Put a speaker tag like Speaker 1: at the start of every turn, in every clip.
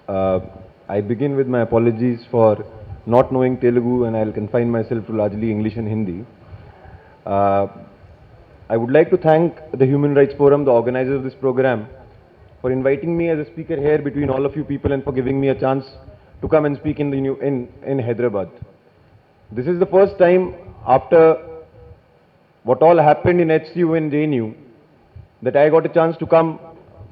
Speaker 1: Uh, I begin with my apologies for not knowing Telugu, and I'll confine myself to largely English and Hindi. Uh, I would like to thank the Human Rights Forum, the organizers of this program, for inviting me as a speaker here between all of you people and for giving me a chance to come and speak in Hyderabad. This is the first time after what all happened in HCU and JNU that I got a chance to come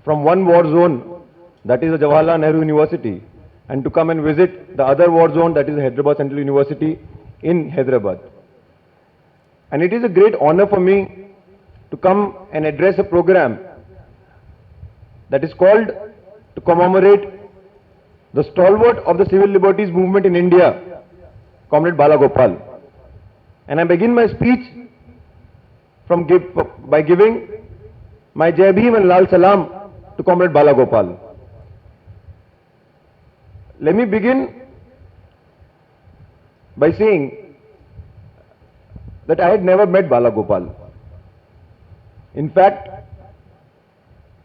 Speaker 1: from one war zone, that is the Jawaharlal Nehru University, and to come and visit the other war zone, that is the Hyderabad Central University in Hyderabad. And it is a great honor for me to come and address a program that is called to commemorate the stalwart of the civil liberties movement in India, Comrade Bala Gopal. And I begin my speech by giving my Jai Bhim and Lal Salam to Comrade Bala Gopal. Let me begin by saying that I had never met Bala Gopal. In fact,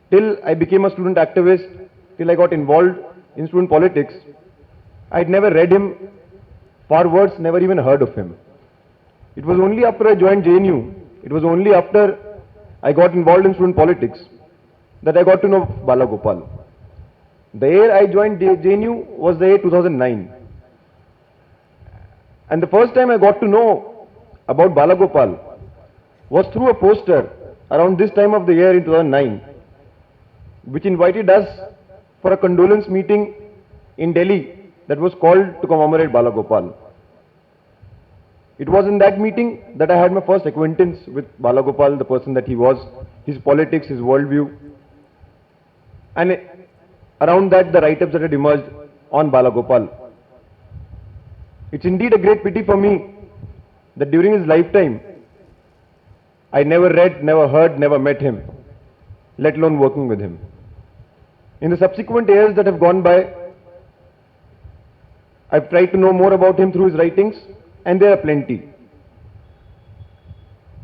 Speaker 1: till I became a student activist, till I got involved in student politics, I had never read him, far worse, never even heard of him. It was only after I joined JNU, it was only after I got involved in student politics that I got to know Bala Gopal. The year I joined JNU was the year 2009. And the first time I got to know about Bala Gopal was through a poster around this time of the year in 2009, which invited us for a condolence meeting in Delhi that was called to commemorate Bala Gopal. It was in that meeting that I had my first acquaintance with Bala Gopal, the person that he was, his politics, his worldview. And around that, the write-ups that had emerged on Bala Gopal. It's indeed a great pity for me that during his lifetime, I never read, never heard, never met him, let alone working with him. In the subsequent years that have gone by, I've tried to know more about him through his writings, and there are plenty.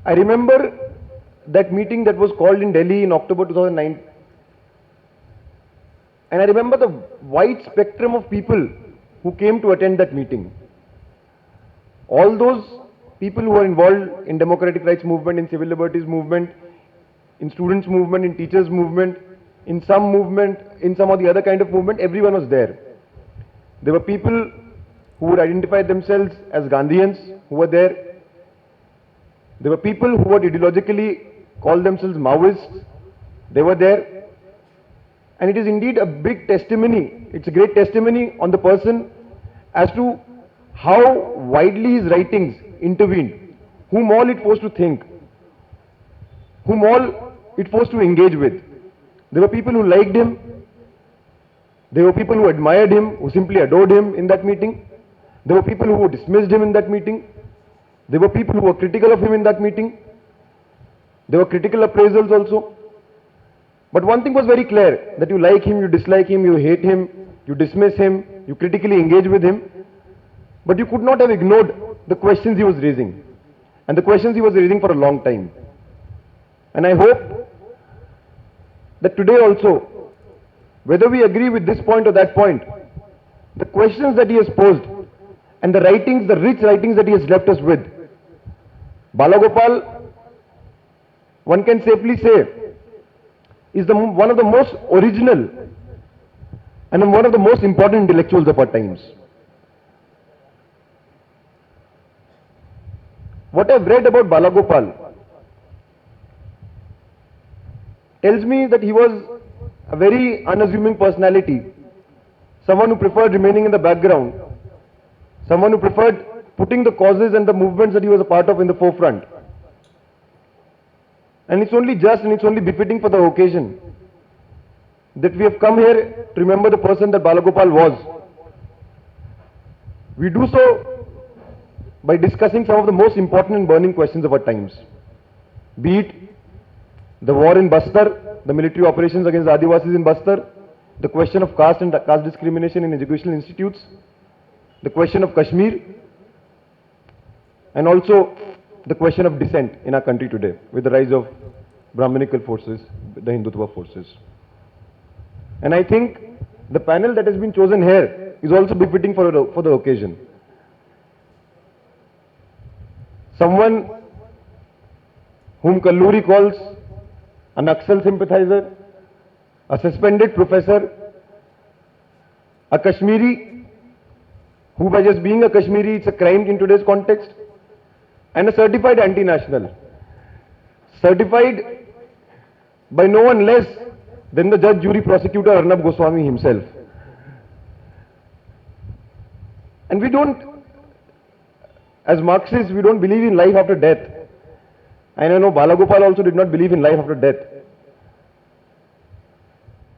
Speaker 1: I remember that meeting that was called in Delhi in October 2009, and I remember the wide spectrum of people who came to attend that meeting. All those people who were involved in democratic rights movement, in civil liberties movement, in students movement, in teachers movement, in some movement, in some of the other kind of movement, everyone was there. There were people who would identify themselves as Gandhians who were there. There were people who would ideologically call themselves Maoists. They were there. And it is indeed a big testimony, it's a great testimony on the person as to how widely his writings intervened, whom all it forced to think, whom all it forced to engage with. There were people who liked him, there were people who admired him, who simply adored him in that meeting. There were people who dismissed him in that meeting. There were people who were critical of him in that meeting. There were critical appraisals also. But one thing was very clear, that you like him, you dislike him, you hate him, you dismiss him, you critically engage with him. But you could not have ignored the questions he was raising. And the questions he was raising for a long time. And I hope that today also, whether we agree with this point or that point, the questions that he has posed and the writings, the rich writings that he has left us with, Bala Gopal, one can safely say, is one of the most original and one of the most important intellectuals of our times. What I've read about Bala Gopal tells me that he was a very unassuming personality, someone who preferred remaining in the background, someone who preferred putting the causes and the movements that he was a part of in the forefront. And it's only just and it's only befitting for the occasion that we have come here to remember the person that Bala Gopal was. We do so by discussing some of the most important and burning questions of our times, be it the war in Bastar, the military operations against the Adivasis in Bastar, the question of caste and caste discrimination in educational institutes, the question of Kashmir, and also the question of dissent in our country today with the rise of Brahminical forces, the Hindutva forces. And I think the panel that has been chosen here is also befitting for the occasion. Someone whom Kalluri calls a Naxal sympathizer, a suspended professor, a Kashmiri who by just being a Kashmiri it's a crime in today's context, and a certified anti-national, certified by no one less than the judge, jury, prosecutor Arnab Goswami himself. And we don't, as Marxists, we don't believe in life after death. And I know Balagopal also did not believe in life after death.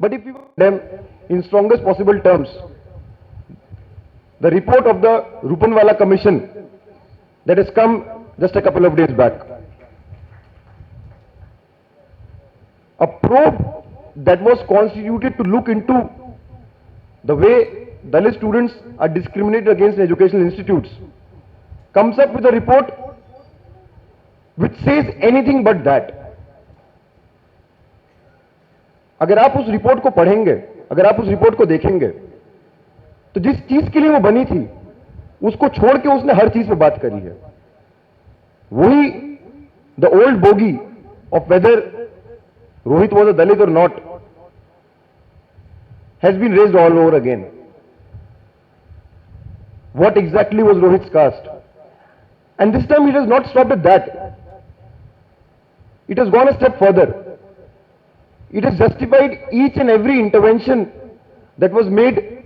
Speaker 1: But if we them in strongest possible terms, the report of the Rupanwala Commission that has come just a couple of days back, a probe that was constituted to look into the way Dalit students are discriminated against in educational institutes, comes up with a report which says anything but that. अगर आप उस report को पढ़ेंगे, अगर आप उस report को देखेंगे, तो जिस चीज के लिए वो बनी थी उसको छोड़ के उसने हर चीज पे बात करी है. वही the old bogey of weather Rohit was a Dalit or not has been raised all over again. What exactly was Rohit's caste? And this time it has not stopped at that. It has gone a step further. It has justified each and every intervention that was made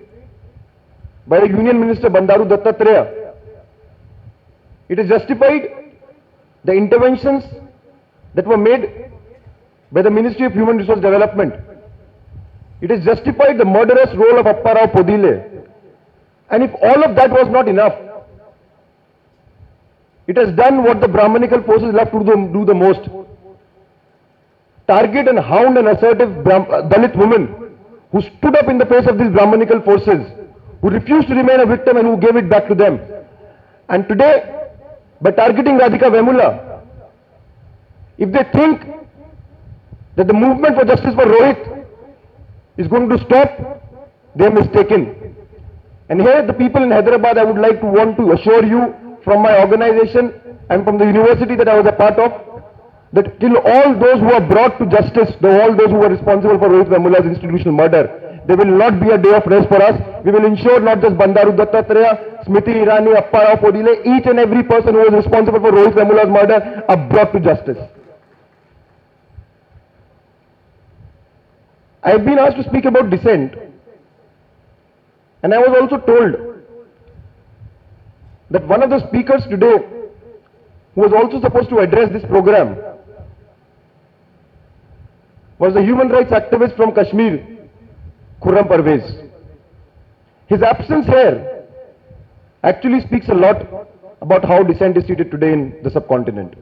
Speaker 1: by the Union Minister Bandaru Dattatreya. It has justified the interventions that were made by the Ministry of Human Resource Development. It has justified the murderous role of Apparao Podile. And if all of that was not enough, it has done what the Brahmanical forces love to do the most. Target and hound an assertive Dalit woman who stood up in the face of these Brahmanical forces, who refused to remain a victim and who gave it back to them. And today, by targeting Radhika Vemula, if they think that the movement for justice for Rohit is going to stop, they are mistaken. And here the people in Hyderabad, I would like to want to assure you from my organization and from the university that I was a part of, that till all those who are brought to justice, all those who are responsible for Rohit Vemula's institutional murder, there will not be a day of rest for us. We will ensure not just Bandaru Dattatreya, Smriti Irani, Apparao Podile, each and every person who was responsible for Rohit Vemula's murder are brought to justice. I have been asked to speak about dissent, and I was also told that one of the speakers today, who was also supposed to address this program, was a human rights activist from Kashmir, Khurram Parvez. His absence here actually speaks a lot about how dissent is treated today in the subcontinent.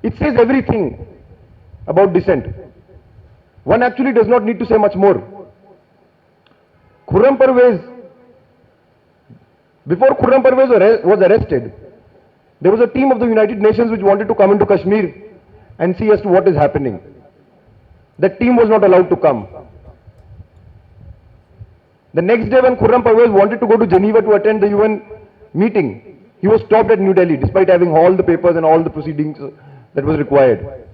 Speaker 1: It says everything about dissent. One actually does not need to say much more. Khurram Parvez, before Khurram Parvez was arrested, there was a team of the United Nations which wanted to come into Kashmir and see as to what is happening. That team was not allowed to come. The next day when Khurram Parvez wanted to go to Geneva to attend the UN meeting, he was stopped at New Delhi despite having all the papers and all the proceedings that was required.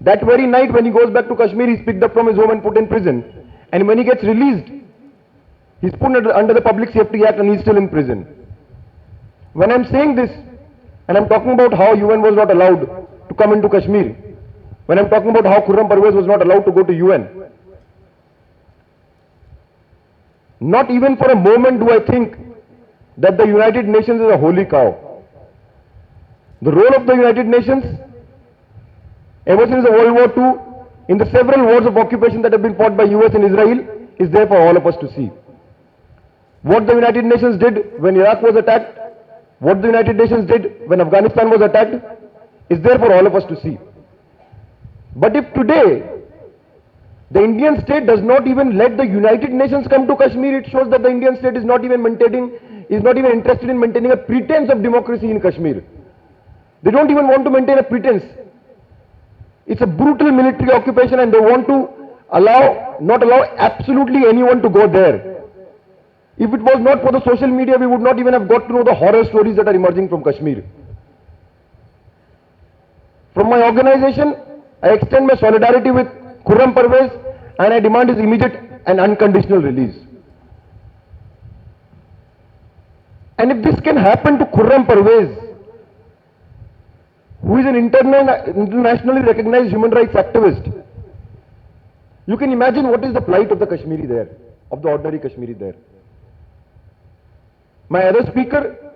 Speaker 1: That very night when he goes back to Kashmir, he's picked up from his home and put in prison. And when he gets released, he's put under the Public Safety Act and he's still in prison. When I'm saying this, and I'm talking about how UN was not allowed to come into Kashmir, when I'm talking about how Khurram Parvez was not allowed to go to UN, not even for a moment do I think that the United Nations is a holy cow. The role of the United Nations, ever since the World War II, in the several wars of occupation that have been fought by US and Israel, is there for all of us to see. What the United Nations did when Iraq was attacked, what the United Nations did when Afghanistan was attacked, is there for all of us to see. But if today, the Indian state does not even let the United Nations come to Kashmir, it shows that the Indian state is not even interested in maintaining a pretense of democracy in Kashmir. They don't even want to maintain a pretense. It's a brutal military occupation and they want to not allow absolutely anyone to go there. If it was not for the social media, we would not even have got to know the horror stories that are emerging from Kashmir. From my organization, I extend my solidarity with Khurram Parvez and I demand his immediate and unconditional release. And if this can happen to Khurram Parvez, who is an internationally recognized human rights activist, you can imagine what is the plight of the Kashmiri there, of the ordinary Kashmiri there. My other speaker,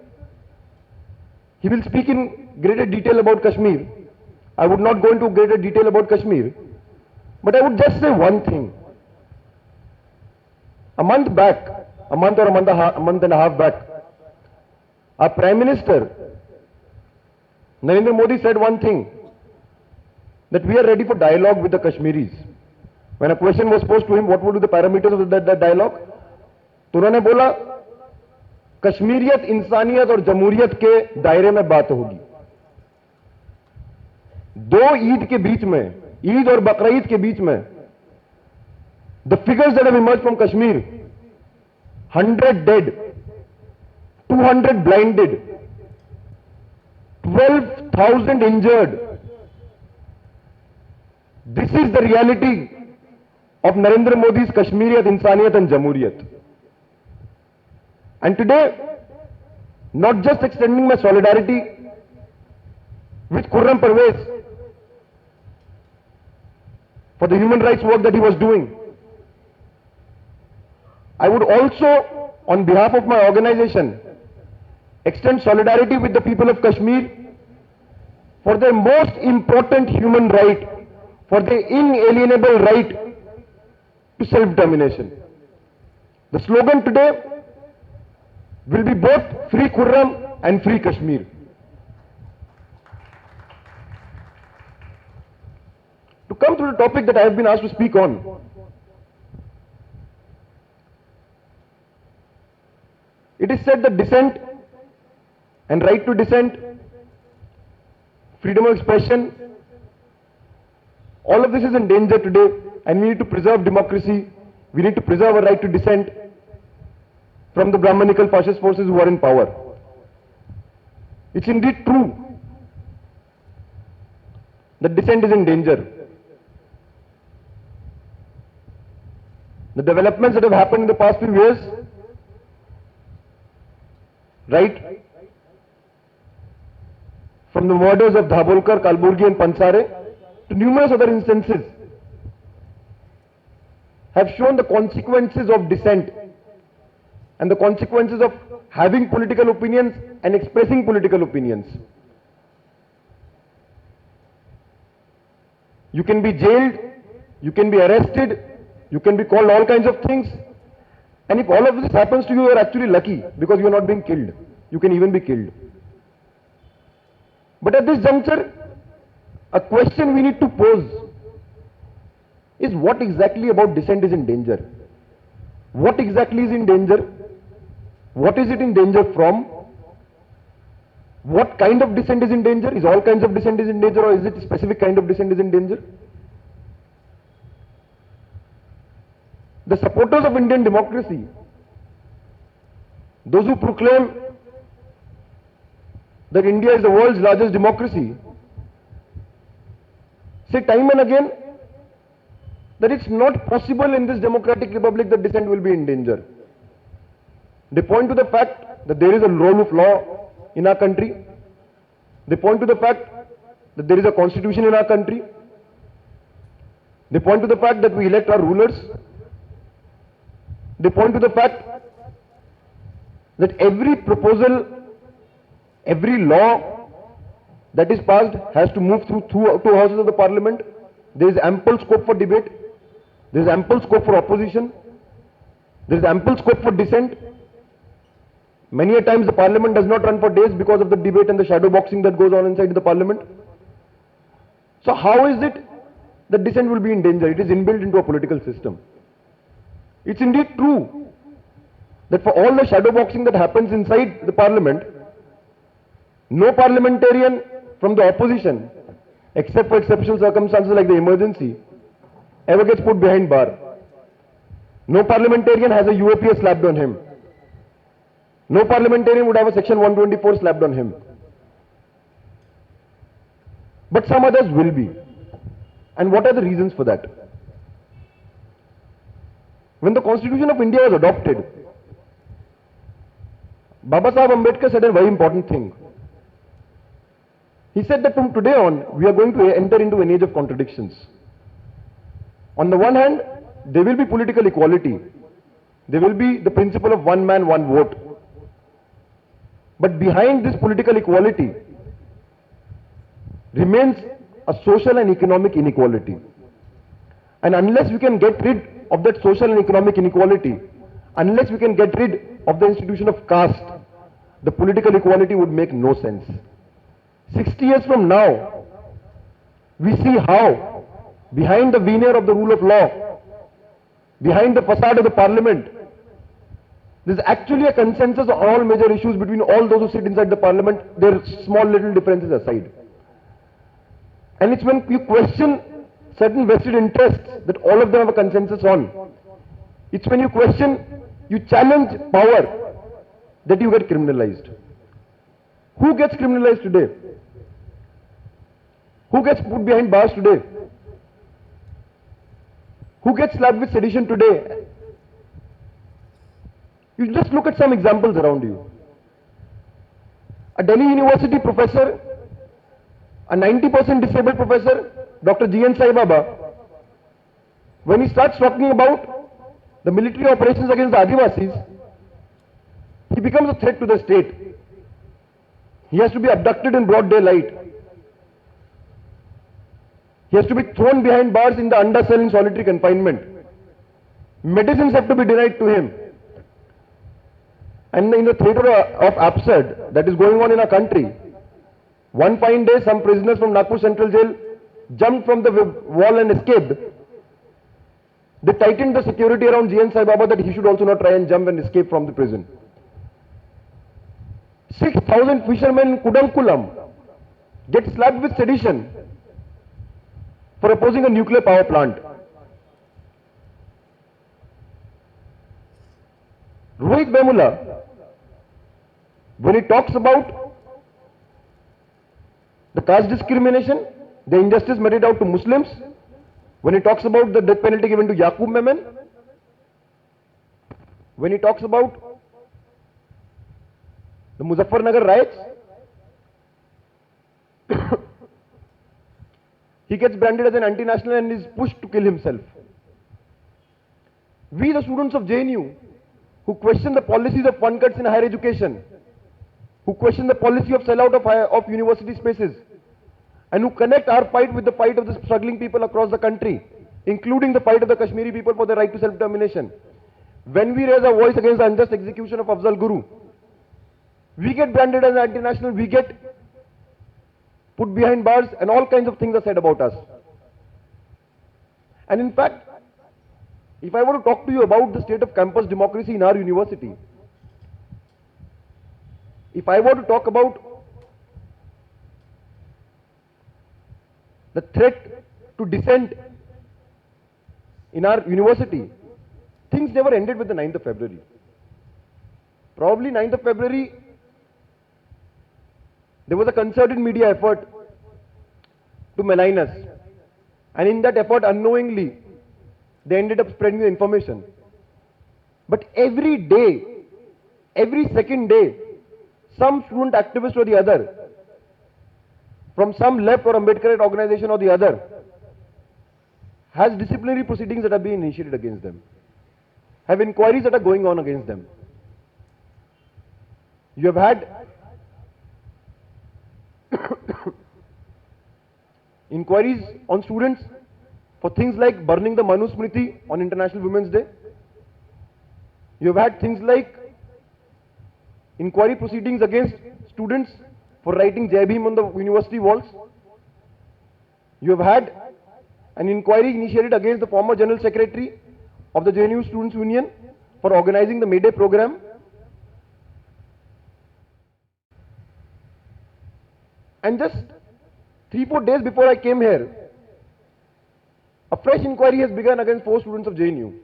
Speaker 1: he will speak in greater detail about Kashmir. I would not go into greater detail about Kashmir, but I would just say one thing. A month and a half back, our Prime Minister, Narendra Modi, said one thing, that we are ready for dialogue with the Kashmiris. When a question was posed to him, what would be the parameters of that dialogue? तो उन्होंने बोला, कश्मीरियत, इंसानियत और जमहूरियत के दायरे में बात होगी. दो ईद के बीच में, ईद और बकरीद के बीच में, the figures that have emerged from Kashmir, 100 dead, 200 blinded, 12,000 injured. This is the reality of Narendra Modi's Kashmiriyat, Insaniyat and Jamhuriyat. And today, not just extending my solidarity with Khurram Parvez for the human rights work that he was doing, I would also, on behalf of my organization, extend solidarity with the people of Kashmir for their most important human right, for their inalienable right to self-determination. The slogan today will be both Free Khurram and Free Kashmir. To come to the topic that I have been asked to speak on, it is said that dissent and right to dissent, freedom of expression, all of this is in danger today, and we need to preserve democracy. We need to preserve our right to dissent from the Brahmanical fascist forces who are in power. It's indeed true that dissent is in danger. The developments that have happened in the past few years, right from the murders of Dhabolkar, Kalburgi and Pansare to numerous other instances, have shown the consequences of dissent and the consequences of having political opinions and expressing political opinions. You can be jailed, you can be arrested, you can be called all kinds of things, and if all of this happens to you, you are actually lucky because you are not being killed. You can even be killed. But at this juncture, a question we need to pose is, what exactly about dissent is in danger? What exactly is in danger? What is it in danger from? What kind of dissent is in danger? Is all kinds of dissent is in danger, or is it a specific kind of dissent is in danger? The supporters of Indian democracy, those who proclaim that India is the world's largest democracy, say time and again that it's not possible in this democratic republic that dissent will be in danger. They point to the fact that there is a rule of law in our country. They point to the fact that there is a constitution in our country. They point to the fact that we elect our rulers. They point to the fact that every proposal, every law that is passed has to move through two houses of the parliament. There is ample scope for debate. There is ample scope for opposition. There is ample scope for dissent. Many a times the parliament does not run for days because of the debate and the shadow boxing that goes on inside the parliament. So how is it that dissent will be in danger? It is inbuilt into a political system. It's indeed true that for all the shadow boxing that happens inside the parliament, no parliamentarian from the opposition, except for exceptional circumstances like the emergency, ever gets put behind bar. No parliamentarian has a UAPS slapped on him. No parliamentarian would have a section 124 slapped on him. But some others will be. And what are the reasons for that? When the Constitution of India was adopted, Baba Sahib Ambedkar said a very important thing. He said that from today on, we are going to enter into an age of contradictions. On the one hand, there will be political equality. There will be the principle of one man, one vote. But behind this political equality remains a social and economic inequality. And unless we can get rid of that social and economic inequality, unless we can get rid of the institution of caste, the political equality would make no sense. 60 years from now, we see how behind the veneer of the rule of law, behind the facade of the parliament, there's actually a consensus on all major issues between all those who sit inside the parliament, their small little differences aside. And it's when you question certain vested interests that all of them have a consensus on. It's when you question, you challenge power, that you get criminalized. Who gets criminalized today? Who gets put behind bars today? Who gets slapped with sedition today? You just look at some examples around you. A Delhi University professor, a 90% disabled professor, Dr. G.N. Sai Baba, when he starts talking about the military operations against the Adivasis, he becomes a threat to the state. He has to be abducted in broad daylight. He has to be thrown behind bars in the undercell in solitary confinement. Medicines have to be denied to him. And in the theatre of absurd that is going on in our country, one fine day some prisoners from Nagpur Central Jail jumped from the wall and escaped. They tightened the security around G.N. Sai Baba that he should also not try and jump and escape from the prison. 6,000 fishermen in Kudankulam get slapped with sedition for opposing a nuclear power plant. Rohit Vemula, when he talks about the caste discrimination, the injustice meted out to Muslims, when he talks about the death penalty given to Yaqub Memon, when he talks about the Muzaffarnagar riots, he gets branded as an anti-national and is pushed to kill himself. We, the students of JNU, who question the policies of fund cuts in higher education, who question the policy of sellout of university spaces, and who connect our fight with the fight of the struggling people across the country, including the fight of the Kashmiri people for their right to self-determination. When we raise our voice against the unjust execution of Afzal Guru, we get branded as anti-national, we get put behind bars, and all kinds of things are said about us. And in fact, if I were to talk to you about the state of campus democracy in our university, if I were to talk about the threat to dissent in our university, things never ended with the 9th of February. Probably 9th of February, there was a concerted media effort to malign us. And in that effort, unknowingly, they ended up spreading the information. But every day, every second day, some student activist or the other, from some left or Ambedkarite organization or the other, has disciplinary proceedings that are being initiated against them, have inquiries that are going on against them. You have had inquiries on students for things like burning the Manusmriti on International Women's Day. You have had things like inquiry proceedings against students for writing Jai Bhim on the university walls. You have had an inquiry initiated against the former General Secretary of the JNU Students' Union for organizing the May Day program. And just 3-4 days before I came here, a fresh inquiry has begun against 4 students of JNU.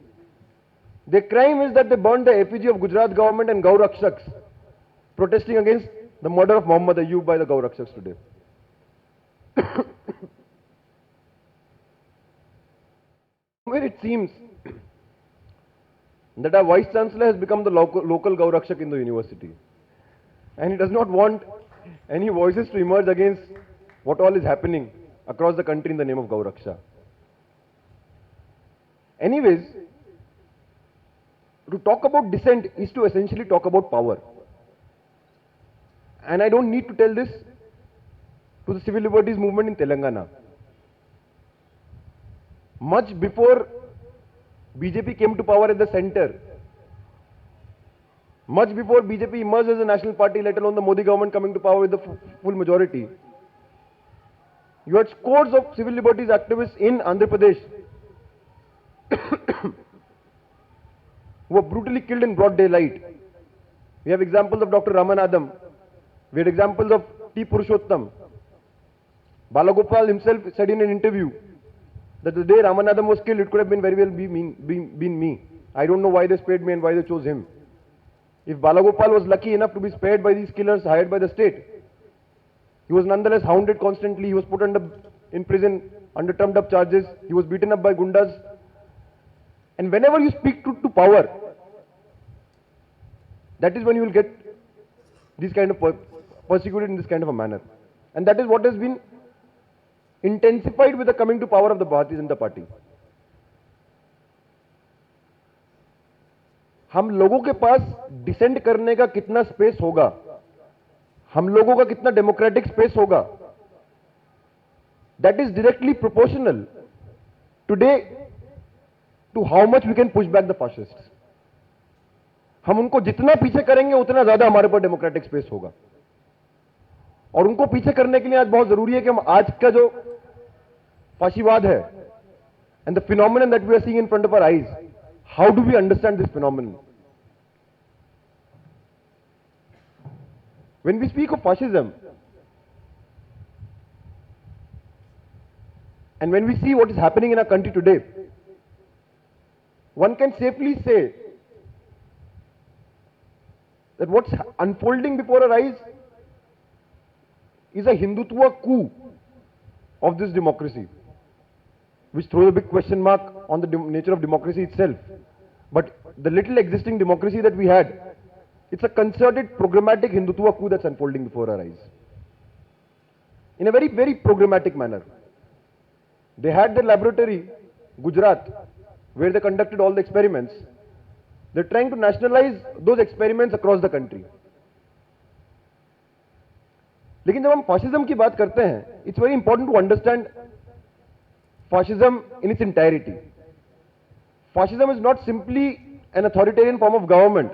Speaker 1: Their crime is that they burned the effigy of Gujarat government and Gau Rakshaks, protesting against the murder of Muhammad Ayub by the Gau Rakshaks today. Where it seems that our Vice Chancellor has become the local Gau Rakshak in the university. And he does not want any voices to emerge against what all is happening across the country in the name of Gau Raksha. Anyways, to talk about dissent is to essentially talk about power. And I don't need to tell this to the civil liberties movement in Telangana. Much before BJP came to power at the center, much before BJP emerged as a national party, let alone the Modi government coming to power with the full majority, you had scores of civil liberties activists in Andhra Pradesh who were brutally killed in broad daylight. We have examples of Dr. Ramanathan. We had examples of T. Purushottam. Balagopal himself said in an interview that the day Ramanathan was killed, it could have been very well been me. I don't know why they spared me and why they chose him. If Balagopal was lucky enough to be spared by these killers hired by the state, he was nonetheless hounded constantly. He was put in prison under trumped up charges. He was beaten up by gundas. And whenever you speak truth to power, that is when you will get these kind of persecuted in this kind of a manner. And that is what has been intensified with the coming to power of the Bharatiya Janata Party. हम लोगों के पास descend करने का कितना space होगा, हम लोगों का कितना डेमोक्रेटिक स्पेस होगा, that is directly proportional today to how much we can push back the fascists. हम उनको जितना पीछे करेंगे उतना ज्यादा हमारे पास डेमोक्रेटिक स्पेस होगा. और उनको पीछे करने के लिए आज बहुत जरूरी है कि हम आज का जो फाशीवाद है and the phenomenon that we are seeing in front of our eyes, how do we understand this phenomenon? When we speak of fascism and when we see what is happening in our country today, one can safely say that what's unfolding before our eyes is a Hindutva coup of this democracy, which throws a big question mark on the nature of democracy itself. But the little existing democracy that we had, it's a concerted, programmatic Hindutva coup that's unfolding before our eyes. In a very, very programmatic manner. They had their laboratory, Gujarat, where they conducted all the experiments. They're trying to nationalize those experiments across the country. लेकिन जब हम fascism की बात करते हैं, it's very important to understand fascism in its entirety. Fascism is not simply an authoritarian form of government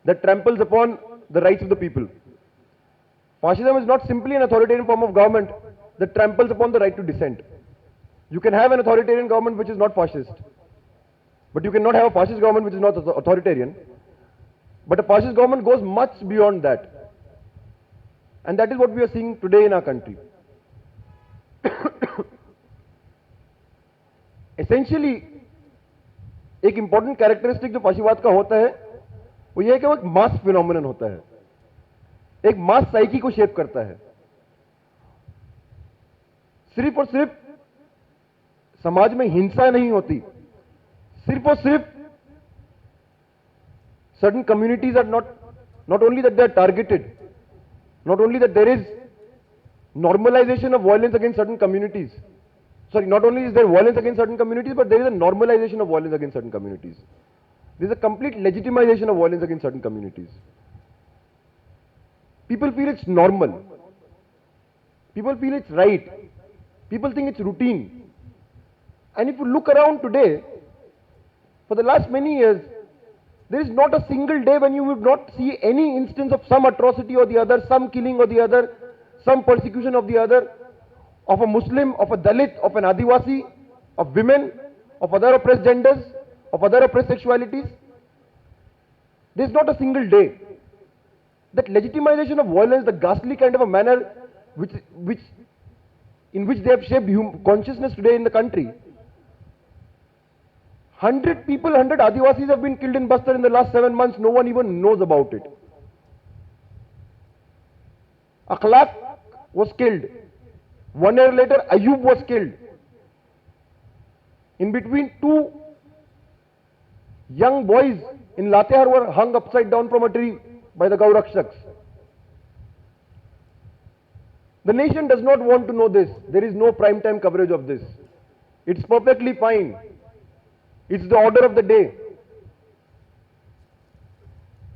Speaker 1: that tramples upon the rights of the people. Fascism is not simply an authoritarian form of government that tramples upon the right to dissent. You can have an authoritarian government which is not fascist, but you cannot have a fascist government which is not authoritarian. But a fascist government goes much beyond that. And that is what we are seeing today in our country. Essentially, एक important characteristic जो फाशीवाद का होता है, वो ये है कि वो एक mass phenomenon होता है, एक mass psyche को shape करता है. सिर्फ और सिर्फ समाज में हिंसा नहीं होती, सिर्फ और सिर्फ certain communities are not only that they are targeted, not only that there is normalization of violence against certain communities. Sorry, not only is there violence against certain communities, but there is a normalization of violence against certain communities. There is a complete legitimization of violence against certain communities. People feel it's normal. People feel it's right. People think it's routine. And if you look around today, for the last many years, there is not a single day when you would not see any instance of some atrocity or the other, some killing or the other, some persecution of the other, of a Muslim, of a Dalit, of an Adivasi, of women, of other oppressed genders, of other oppressed sexualities. There is not a single day. That legitimization of violence, the ghastly kind of a manner in which they have shaped consciousness today in the country, 100 people, 100 Adivasis have been killed in Bastar in the last 7 months. No one even knows about it. Akhlaq was killed. 1 year later, Ayub was killed. In between, 2 young boys in Latehar were hung upside down from a tree by the Gaurakshaks. The nation does not want to know this. There is no prime time coverage of this. It's perfectly fine. It's the order of the day.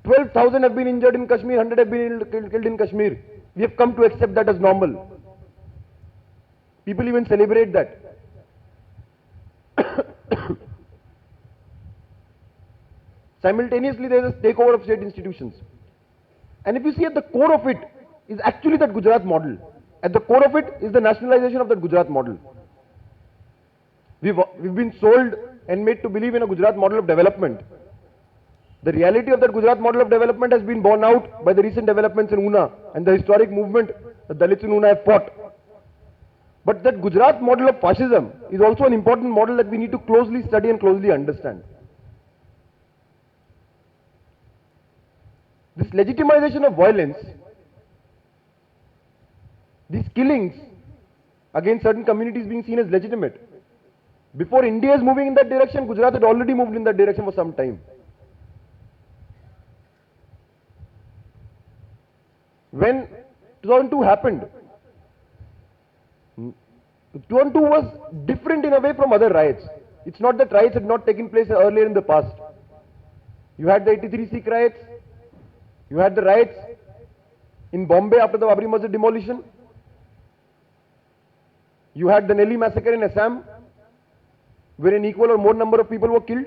Speaker 1: 12,000 have been injured in Kashmir, 100 have been killed in Kashmir. We have come to accept that as normal. People even celebrate that. Simultaneously, there is a takeover of state institutions. And if you see, at the core of it is actually that Gujarat model. At the core of it is the nationalization of that Gujarat model. We've been sold and made to believe in a Gujarat model of development. The reality of that Gujarat model of development has been borne out by the recent developments in Una and the historic movement the Dalits in Una have fought. But that Gujarat model of fascism is also an important model that we need to closely study and closely understand. This legitimization of violence, these killings against certain communities being seen as legitimate. Before India is moving in that direction, Gujarat had already moved in that direction for some time. When 2002 happened, 2002 was different in a way from other riots. It's not that riots had not taken place earlier in the past. You had the 83 Sikh riots, you had the riots in Bombay after the Babri Masjid demolition, you had the Nelly massacre in Assam, where an equal or more number of people were killed.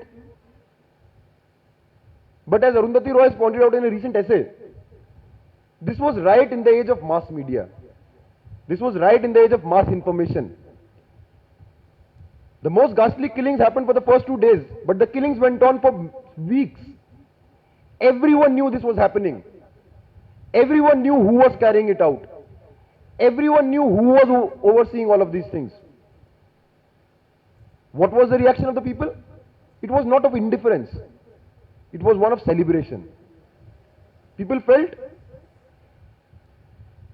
Speaker 1: But as Arundhati Roy has pointed out in a recent essay, this was riot in the age of mass media. This was riot in the age of mass information. The most ghastly killings happened for the first 2 days, but the killings went on for weeks. Everyone knew this was happening. Everyone knew who was carrying it out. Everyone knew who was overseeing all of these things. What was the reaction of the people? It was not of indifference. It was one of celebration. People felt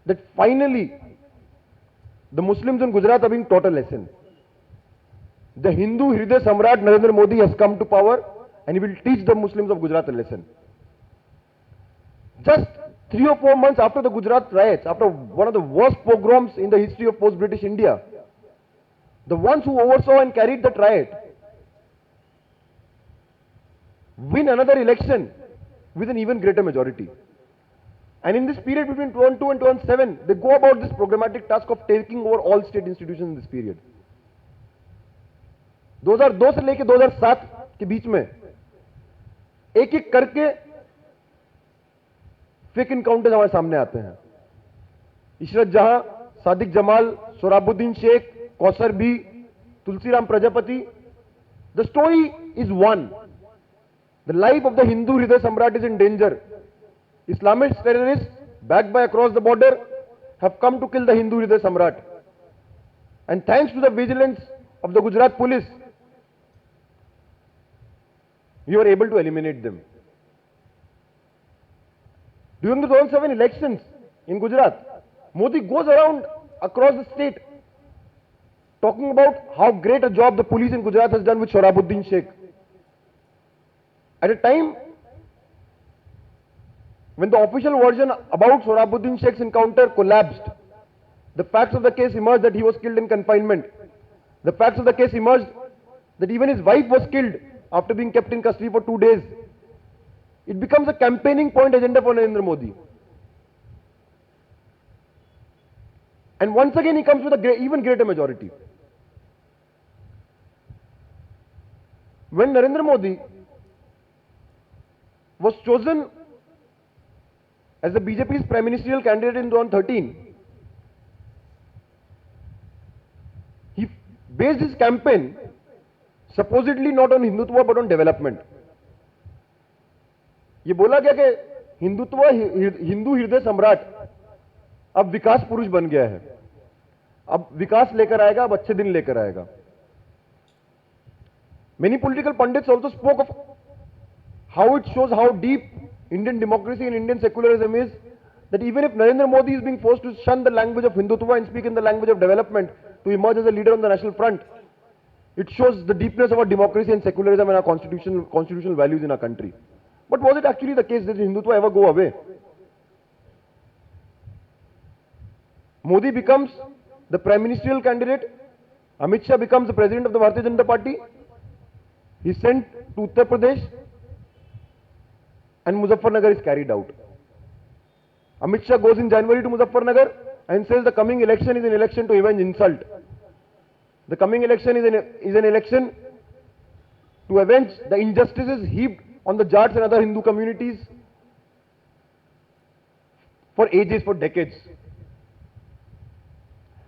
Speaker 1: that finally the Muslims in Gujarat are being taught a lesson. The Hindu Hriday Samrat Narendra Modi has come to power and he will teach the Muslims of Gujarat a lesson. Just 3 or 4 months after the Gujarat riots, after one of the worst pogroms in the history of post-British India, the ones who oversaw and carried that riot win another election with an even greater majority. And in this period between 2002 and 2007, they go about this programmatic task of taking over all state institutions in this period. 2002 से लेके 2007 के बीच में एक एक करके fake encounters हमारे सामने आते हैं. Ishrat Jahan, Sadiq Jamal, Sohrabuddin Sheikh, Kausar Bi, Tulsiram Prajapati. The story is one. The life of the Hindu Hriday Samrat is in danger. Islamist terrorists, backed by across the border, have come to kill the Hindu Hriday Samrat. And thanks to the vigilance of the Gujarat police, we were able to eliminate them. During the 2007 elections in Gujarat, Modi goes around across the state talking about how great a job the police in Gujarat has done with Sorabuddin Sheikh. At a time when the official version about Sorabuddin Sheikh's encounter collapsed, the facts of the case emerged that he was killed in confinement. The facts of the case emerged that even his wife was killed after being kept in custody for 2 days. It becomes a campaigning point agenda for Narendra Modi. And once again he comes with an even greater majority. When Narendra Modi was chosen as the BJP's prime ministerial candidate in 2013, he based his campaign supposedly not on Hindutva but on development. ये बोला गया कि हिंदुत्व हिंदू हृदय सम्राट अब विकास पुरुष बन गया है, अब विकास लेकर आएगा, अब अच्छे दिन लेकर आएगा. Many political pundits also spoke of how it shows how deep Indian democracy and Indian secularism is, that even if Narendra Modi is being forced to shun the language of Hindutva and speak in the language of development to emerge as a leader on the national front, it shows the deepness of our democracy and secularism and our constitutional values in our country. But was it actually the case? Did Hindutva ever go away? Modi becomes the prime ministerial candidate. Amit Shah becomes the president of the Bharatiya Janata Party. He is sent to Uttar Pradesh and Muzaffarnagar is carried out. Amit Shah goes in January to Muzaffarnagar and says the coming election is an election to avenge insult. The coming election is an election to avenge the injustices heaped on the Jats and other Hindu communities for ages, for decades.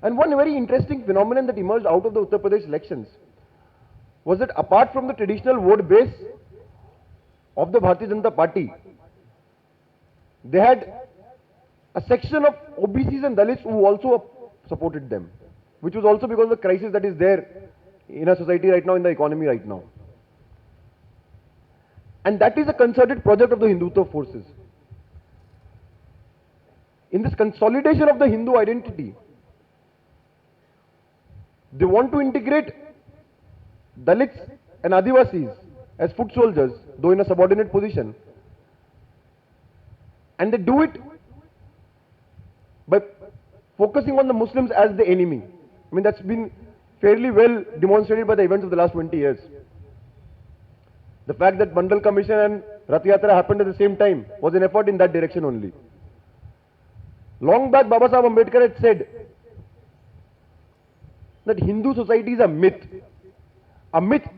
Speaker 1: And one very interesting phenomenon that emerged out of the Uttar Pradesh elections was that apart from the traditional vote base of the Bharatiya Janata Party, they had a section of OBCs and Dalits who also supported them, which was also because of the crisis that is there in our society right now, in the economy right now. And that is a concerted project of the Hindutva forces. In this consolidation of the Hindu identity, they want to integrate Dalits and Adivasis as foot soldiers, though in a subordinate position. And they do it by focusing on the Muslims as the enemy. I mean, that's been fairly well demonstrated by the events of the last 20 years. The fact that Mandal Commission and Rath Yatra happened at the same time was an effort in that direction only. Long back, Baba Sahib Ambedkar had said that Hindu society is a myth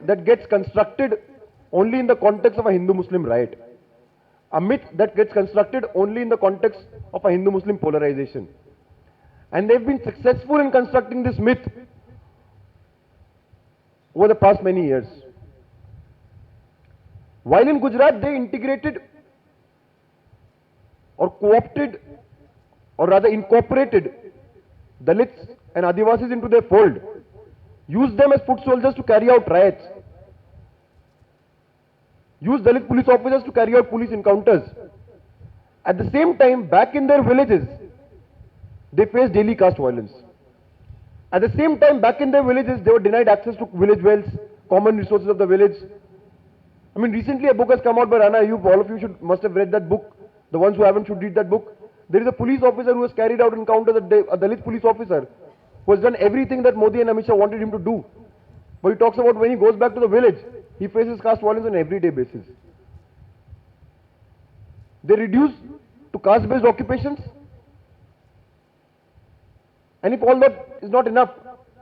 Speaker 1: that gets constructed only in the context of a Hindu-Muslim riot, a myth that gets constructed only in the context of a Hindu-Muslim polarization. And they've been successful in constructing this myth over the past many years. While in Gujarat they integrated or co-opted or rather incorporated Dalits and Adivasis into their fold, used them as foot soldiers to carry out riots, used Dalit police officers to carry out police encounters. At the same time, back in their villages, they faced daily caste violence. At the same time, back in their villages, they were denied access to village wells, common resources of the village. I mean, recently a book has come out by Rana Ayub. All of you must have read that book. The ones who haven't should read that book. There is a police officer who has carried out encounters, a Dalit police officer, who has done everything that Modi and Amit Shah wanted him to do. But he talks about when he goes back to the village, he faces caste violence on an everyday basis. They reduce to caste-based occupations. And if all that is not enough,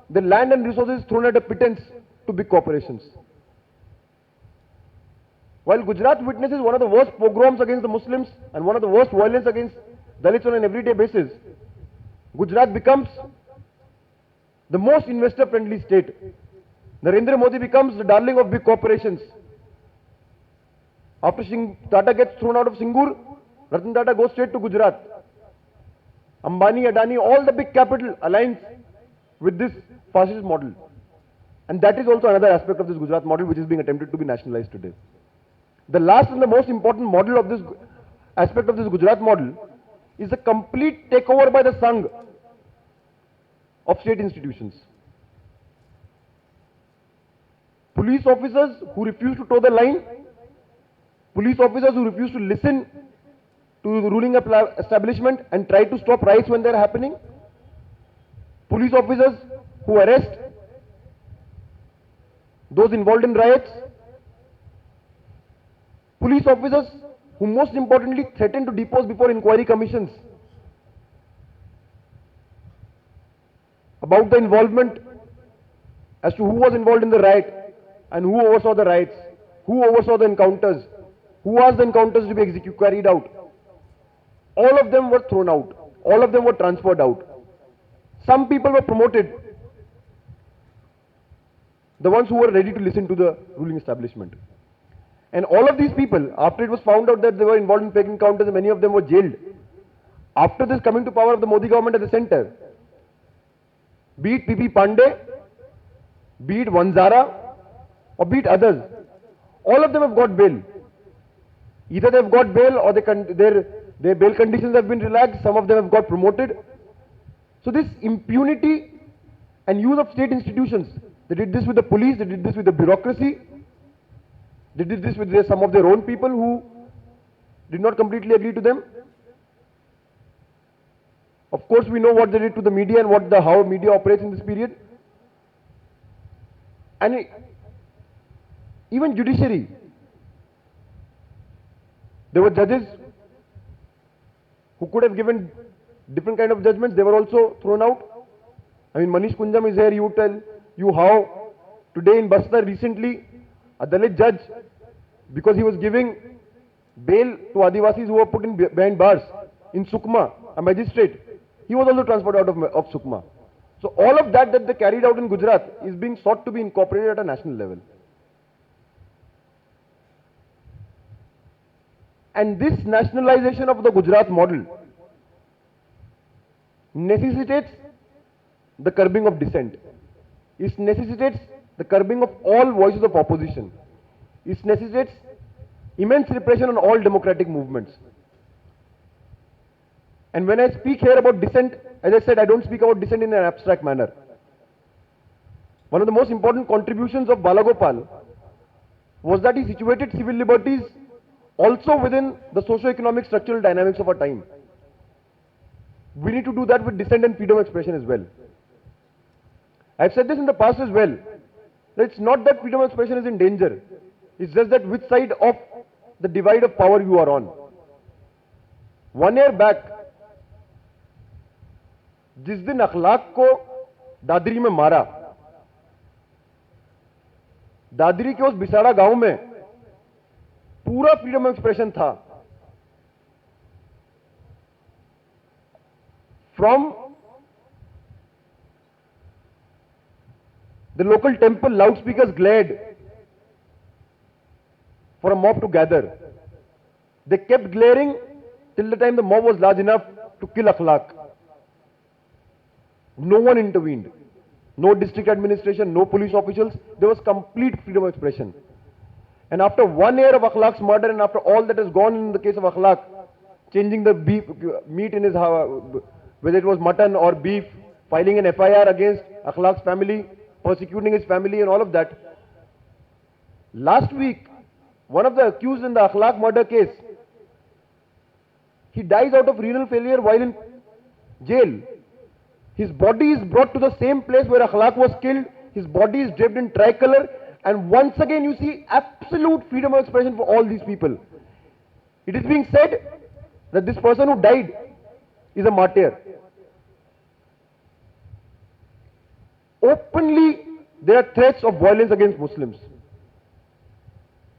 Speaker 1: the land and resources is thrown at a pittance to big corporations. While Gujarat witnesses one of the worst pogroms against the Muslims and one of the worst violence against Dalits on an everyday basis, Gujarat becomes the most investor-friendly state. Narendra Modi becomes the darling of big corporations. After Tata gets thrown out of Singur, Ratan Tata goes straight to Gujarat. Ambani, Adani, all the big capital aligns with this fascist model. And that is also another aspect of this Gujarat model which is being attempted to be nationalized today. The last and the most important model of this aspect of this Gujarat model is the complete takeover by the Sangh of state institutions. Police officers who refuse to toe the line, police officers who refuse to listen to the ruling establishment and try to stop riots when they are happening, police officers who arrest those involved in riots, police officers who most importantly threaten to depose before inquiry commissions about the involvement as to who was involved in the riot and who oversaw the riots, who oversaw the encounters, who asked the encounters to be carried out. All of them were thrown out. All of them were transferred out. Some people were promoted. The ones who were ready to listen to the ruling establishment. And all of these people, after it was found out that they were involved in fake encounters, and many of them were jailed. After this coming to power of the Modi government at the center, be it PP Pandey, be it Vanzara, or be it others, all of them have got bail. Either they've got bail or their bail conditions have been relaxed, some of them have got promoted. So this impunity and use of state institutions, they did this with the police, they did this with the bureaucracy, they did this with some of their own people who did not completely agree to them. Of course, we know what they did to the media and how media operates in this period. And even judiciary, there were judges who could have given different kind of judgments. They were also thrown out. I mean, Manish Kunjam is here. He would tell you how today in Bastar recently, a Dalit judge, because he was giving bail to Adivasis who were put in behind bars in Sukma, a magistrate, he was also transferred out of Sukma. So all of that they carried out in Gujarat is being sought to be incorporated at a national level. And this nationalization of the Gujarat model necessitates the curbing of dissent. It necessitates the curbing of all voices of opposition. It necessitates immense repression on all democratic movements. And when I speak here about dissent, as I said, I don't speak about dissent in an abstract manner. One of the most important contributions of Balagopal was that he situated civil liberties also within the socio-economic structural dynamics of our time. We need to do that with dissent and freedom of expression as well. I've said this in the past as well, that it's not that freedom of expression is in danger. It's just that which side of the divide of power you are on. 1 year back, जिस दिन अखलाक को दादरी में मारा, दादरी के उस बिसाड़ा गांव में पूरा फ्रीडम ऑफ एक्सप्रेशन था. From the local temple, loudspeakers glared for a mob to gather. They kept glaring till the time the mob was large enough to kill Akhlaq. No one intervened. No district administration, no police officials. There was complete freedom of expression. And after 1 year of Akhlaq's murder and after all that has gone in the case of Akhlaq, changing the meat in his house, whether it was mutton or beef, filing an FIR against Akhlaq's family, persecuting his family and all of that. Last week, one of the accused in the Akhlaq murder case, he dies out of renal failure while in jail. His body is brought to the same place where Akhlaq was killed. His body is draped in tricolor. And once again you see absolute freedom of expression for all these people. It is being said that this person who died is a martyr. Openly there are threats of violence against Muslims.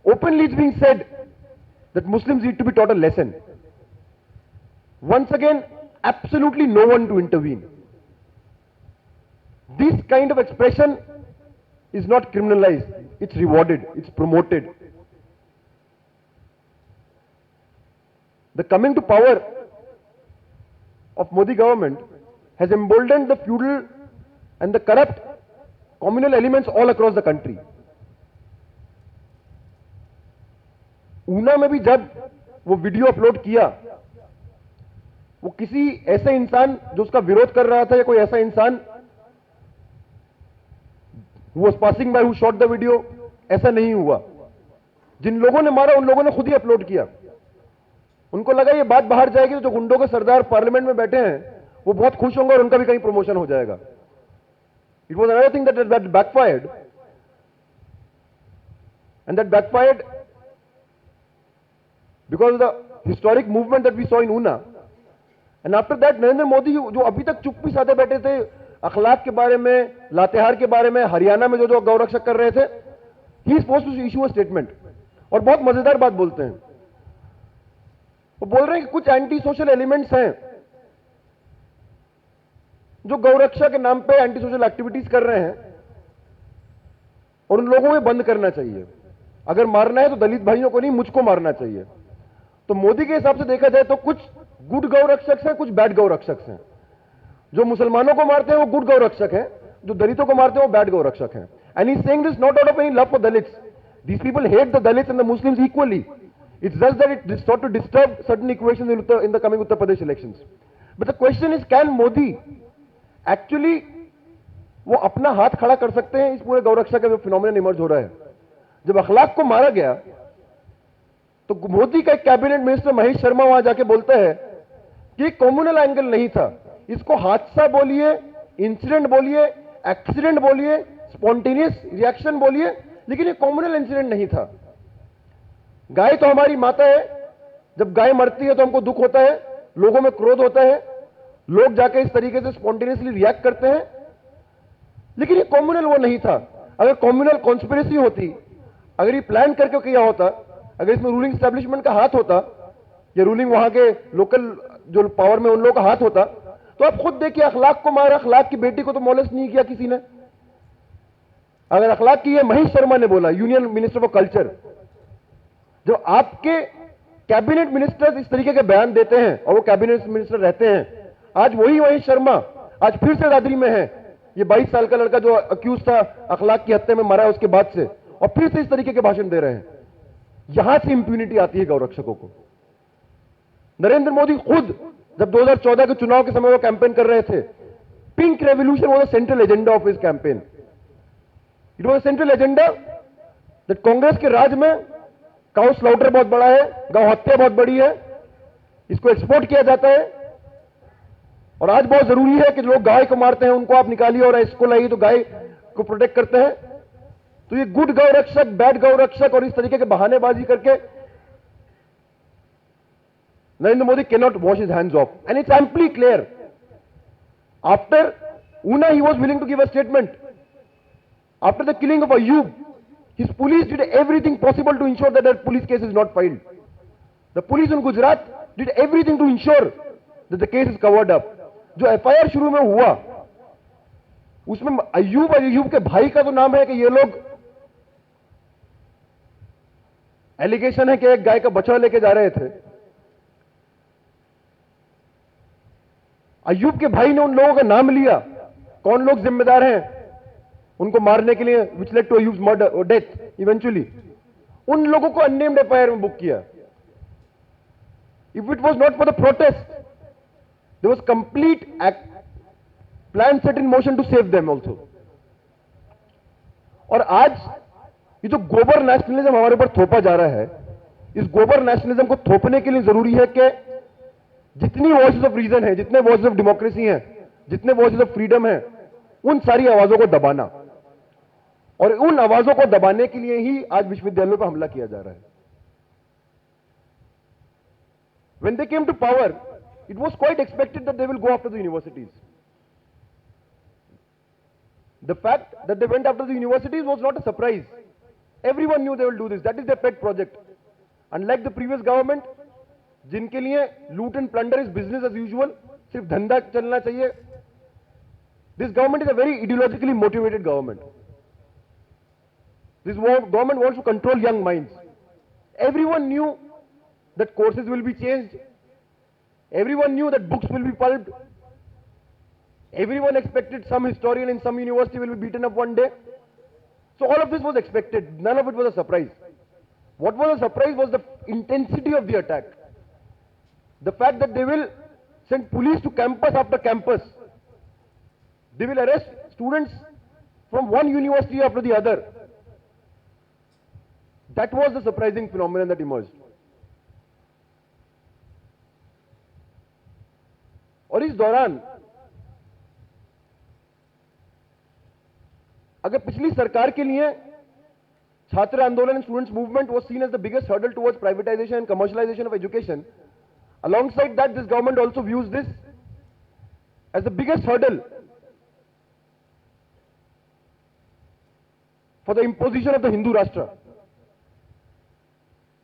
Speaker 1: Openly it's being said that Muslims need to be taught a lesson. Once again, absolutely no one to intervene. This kind of expression is not criminalized, it's rewarded, it's promoted. The coming to power of Modi government has emboldened the feudal and the corrupt communal elements all across the country. Una में भी जब वो video upload किया, वो किसी ऐसे इंसान जो उसका विरोध कर रहा था या कोई ऐसा इंसान who was passing by who shot the video, ऐसा नहीं हुआ. जिन लोगों ने मारा उन लोगों ने खुद ही अपलोड किया. उनको लगा ये बात बाहर जाएगी तो जो गुंडों के सरदार पार्लियामेंट में बैठे हैं वो बहुत खुश होंगे और उनका भी कहीं प्रमोशन हो जाएगा. It was another thing that backfired, and that backfired because of the historic movement that we saw in Una. And after that Narendra Modi जो अभी तक चुप्पी साधे बैठे थे अखलाक के बारे में, लातेहार के बारे में, हरियाणा में जो गौरक्षक कर रहे थे, he is supposed to issue a statement. और बहुत मजेदार बात बोलते हैं. वो बोल रहे हैं कि कुछ एंटी सोशल एलिमेंट्स हैं जो गौरक्षा के नाम पे एंटी सोशल एक्टिविटीज कर रहे हैं और उन लोगों को बंद करना चाहिए. अगर मारना है तो दलित भाइयों को नहीं, मुझको मारना चाहिए. तो मोदी के हिसाब से देखा जाए तो कुछ गुड गौरक्षक हैं, कुछ बैड गौरक्षक हैं. जो मुसलमानों को मारते हैं वो गुड गौरक्षक हैं, जो दलितों को मारते हैं वो बैड गौरक्षक हैं. And he's saying this not out of any love for Dalits. These people hate the Dalits and the Muslims equally. It's just that it sought to disturb certain equations in the coming Uttar Pradesh elections. But the question is, can Modi actually वो अपना हाथ खड़ा कर सकते हैं इस पूरे गौरक्षा का जो फिनोमिनन इमर्ज हो रहा है? जब अखलाक को मारा गया तो मोदी का एक कैबिनेट मिनिस्टर महेश शर्मा वहां जाके बोलता है कि कम्युनल एंगल नहीं था, इसको हादसा बोलिए, इंसिडेंट बोलिए, एक्सीडेंट बोलिए, स्पॉन्टेनियस रिएक्शन बोलिए, लेकिन ये कम्युनल इंसिडेंट नहीं था। गाय तो हमारी माता है, जब गाय मरती है तो हमको दुख होता है, लोगों में क्रोध होता है, लोग जाके इस तरीके से स्पॉन्टेनियसली रिएक्ट करते हैं, लेकिन ये कम्युनल वो नहीं था। अगर कम्युनल कॉन्स्पिरेसी होती, अगर ये प्लान करके किया होता, अगर इसमें रूलिंग एस्टेब्लिशमेंट का हाथ होता या रूलिंग वहां के लोकल जो पावर में उन लोगों का हाथ होता, तो आप खुद देखिए, अखलाक को मारा, अखलाक की बेटी को तो मॉलेस्ट नहीं किया किसी ने। अगर अखलाक की है, महेश शर्मा ने बोला, यूनियन मिनिस्टर फॉर कल्चर, जो आपके कैबिनेट मिनिस्टर्स इस तरीके के बयान देते हैं और वो कैबिनेट मिनिस्टर रहते हैं, आज वही महेश शर्मा आज फिर से दादरी में है। ये 22 साल का लड़का जो अक्यूज था अखलाक की हत्या में मरा है उसके बाद से, और फिर से इस तरीके के भाषण दे रहे हैं। यहां से इंप्यूनिटी आती है गौरक्षकों को। नरेंद्र मोदी खुद जब 2014 के चुनाव के समय वो कैंपेन कर रहे थे, pink revolution was the central agenda of his campaign. It was central agenda that Congress के राज में काउ स्लाउटर बहुत बड़ा है, गौ हत्या बहुत बड़ी है, इसको एक्सपोर्ट किया जाता है, और आज बहुत जरूरी है कि लोग गाय को मारते हैं उनको आप निकालिए और इसको लाइए तो गाय को प्रोटेक्ट करते हैं। तो ये गुड गौ रक्षक, बैड गौ रक्षक और इस तरीके के बहानेबाजी करके Narendra Modi cannot wash his hands off, and it's amply clear. After Una, he was willing to give a statement. After the killing of Ayub, his police did everything possible to ensure that that police case is not filed. The police in Gujarat did everything to ensure that the case is covered up. जो FIR शुरू में हुआ उसमें अयूब और अयूब के भाई का तो नाम है कि ये लोग, एलिगेशन है कि एक गाय का बछड़ा लेके जा रहे थे। अयूब के भाई ने उन लोगों का नाम लिया, कौन लोग जिम्मेदार हैं उनको मारने के लिए, which led to Ayub's murder और डेथ इवेंचुअली। उन लोगों को अननेम्ड एफआईआर में बुक किया। If it was not for the protest, there was complete plan set in motion to save them also. और आज ये जो गोबर नेशनलिज्म हमारे ऊपर थोपा जा रहा है, इस गोबर नेशनलिज्म को थोपने के लिए जरूरी है कि जितनी वॉइसेस ऑफ रीजन है, जितने वॉइसेस ऑफ डेमोक्रेसी हैं, जितने वॉइसेस ऑफ फ्रीडम हैं, उन सारी आवाजों को दबाना, और उन आवाजों को दबाने के लिए ही आज विश्वविद्यालयों पर हमला किया जा रहा है। When they came to power, it was quite expected that they will go after the universities. The fact that they went after the universities was not a surprise. Everyone knew they will do this. That is their pet project. Unlike the previous government, जिनके लिए loot and plunder is business as usual, सिर्फ धंधा चलना चाहिए, this government is a very ideologically motivated government. This government wants to control young minds. Everyone knew that courses will be changed, everyone knew that books will be pulped, everyone expected some historian in some university will be beaten up one day. So all of this was expected, none of it was a surprise. What was a surprise was the intensity of the attack. The fact that they will send police to campus after campus. They will arrest students from one university after the other. That was the surprising phenomenon that emerged. और इस दौरान अगर पिछली सरकार के लिए छात्र आंदोलन and students movement was seen as the biggest hurdle towards privatisation and commercialisation of education, alongside that this government also views this as the biggest hurdle for the imposition of the Hindu Rashtra.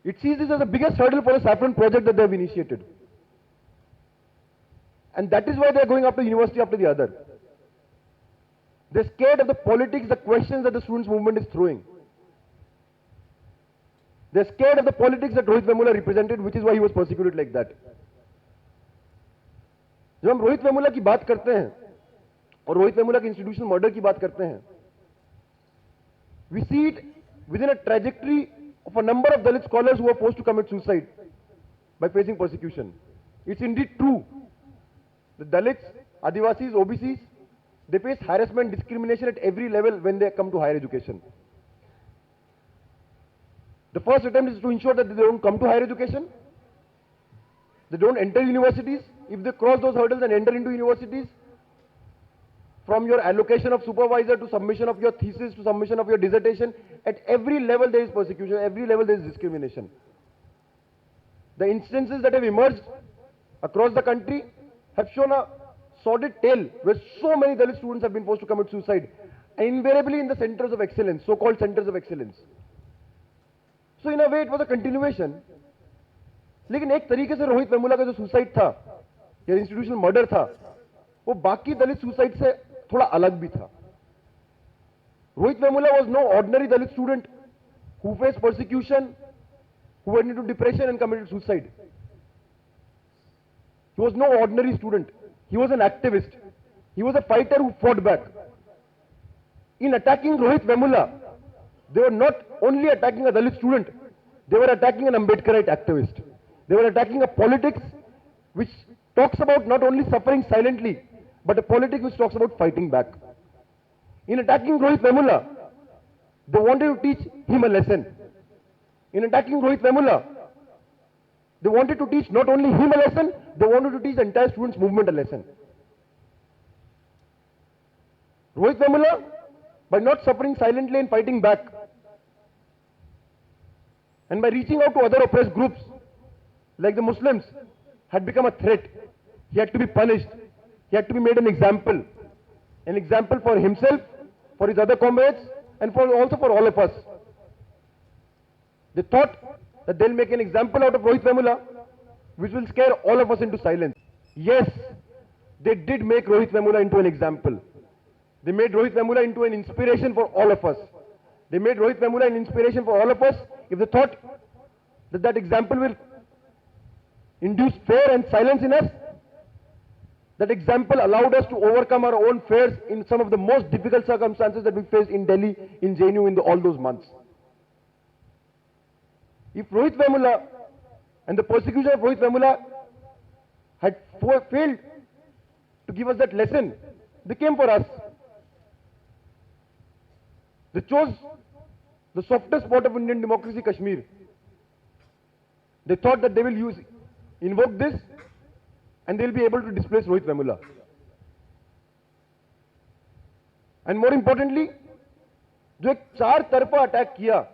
Speaker 1: It sees this as the biggest hurdle for the saffron project that they have initiated. And that is why they are going after university after the other. They're scared of the politics, the questions that the students movement is throwing. They're scared of the politics that Rohit Vemula represented, which is why he was persecuted like that. जब हम रोहित वेमुला की बात करते हैं और रोहित वेमुला के institutional murder की बात करते हैं, We see it within a trajectory of a number of Dalit scholars who are forced to commit suicide by facing persecution. It's indeed true. The Dalits, Adivasis, OBCs, they face harassment, discrimination at every level when they come to higher education. The first attempt is to ensure that they don't come to higher education. They don't enter universities. If they cross those hurdles and enter into universities, from your allocation of supervisor to submission of your thesis to submission of your dissertation, at every level there is persecution, every level there is discrimination. The instances that have emerged across the country have shown a sordid tale where so many Dalit students have been forced to commit suicide, and invariably in the centers of excellence, so-called centers of excellence. So in a way it was a continuation. लेकिन एक तरीके से रोहित वेमुला का जो suicide था या institutional murder था वो बाकी दलित सुसाइड से थोड़ा अलग भी था. Rohit Vemula was no ordinary Dalit student who faced persecution, who went into depression and committed suicide. He was no ordinary student. He was an activist. He was a fighter who fought back. In attacking Rohit Vemula, they were not only attacking a Dalit student, they were attacking an Ambedkarite activist. They were attacking a politics which talks about not only suffering silently, but a politics which talks about fighting back. In attacking Rohit Vemula, they wanted to teach him a lesson. In attacking Rohit Vemula, they wanted to teach not only him a lesson, they wanted to teach the entire students' movement a lesson. Rohit Vemula, by not suffering silently and fighting back, and by reaching out to other oppressed groups, like the Muslims, had become a threat. He had to be punished. He had to be made an example for himself, for his other comrades, and also for all of us. They thought that they'll make an example out of Rohit Vemula, which will scare all of us into silence. Yes, they did make Rohit Vemula into an example. They made Rohit Vemula into an inspiration for all of us. They made Rohit Vemula an inspiration for all of us if they thought that that example will induce fear and silence in us. That example allowed us to overcome our own fears in some of the most difficult circumstances that we faced in Delhi, in JNU, in all those months. If Rohit Vemula and the persecution of Rohit Vemula had failed to give us that lesson, they came for us. They chose the softest spot of Indian democracy, Kashmir. They thought that they will invoke this and they'll be able to displace Rohit Vemula. And more importantly, जो एक चार तरफा attack किया,